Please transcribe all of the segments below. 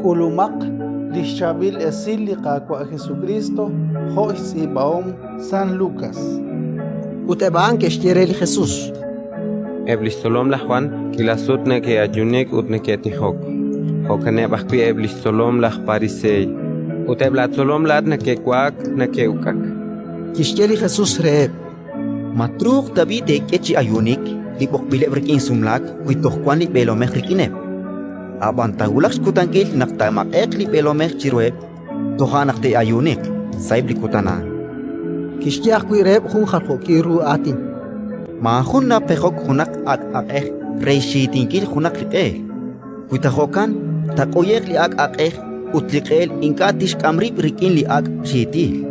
Kulumak Lishabil Esilika kwa Jesucristo, Jois Ibaom San Lucas. Uteban que estiere Jesús. Eblistolom la Juan, kilasutne que ayunek utne que tihok. Hokane bakpi eblistolom la parisei. Uteblatolom ladne que kwak ne que ukak. Kisteli Jesús reeb. Matruk tabi de kechi ayunik, libok bile brekin sumlak, kuitoh kwan li belomeh rikinep. Abantagulak skutankil naktamak ek li belomeh chirweb, tohanak te ayunik, saib li kutana. Kistiak kui reeb hun kharko kiru atin. Mahun na pehok hunak ak ek, reishitinkil hunak liqel. Kuitahokan, takoyek li ak ek, utliqel inkatish kamrib rikin li ak shitil.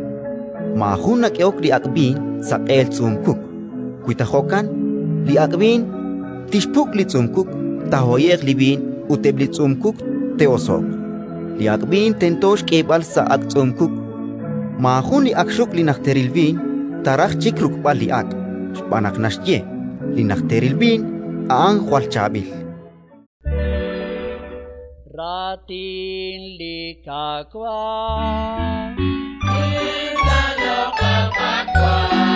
Mahun na keok li akbin, sakel tsumkuk. Kuitahokan, li akbin, tishpuk li tsumkuk, tahoyek li bin, utebli tsumkuk teosok. Li akbin tentosh kebal sa ak tsumkuk. Mahun li akshuk li nakteril bin, tarach chikruk bal li ak. Spanak nasye, li nakteril bin, ang khwal chabil. Ratin likakwa, Inga no kapakwa.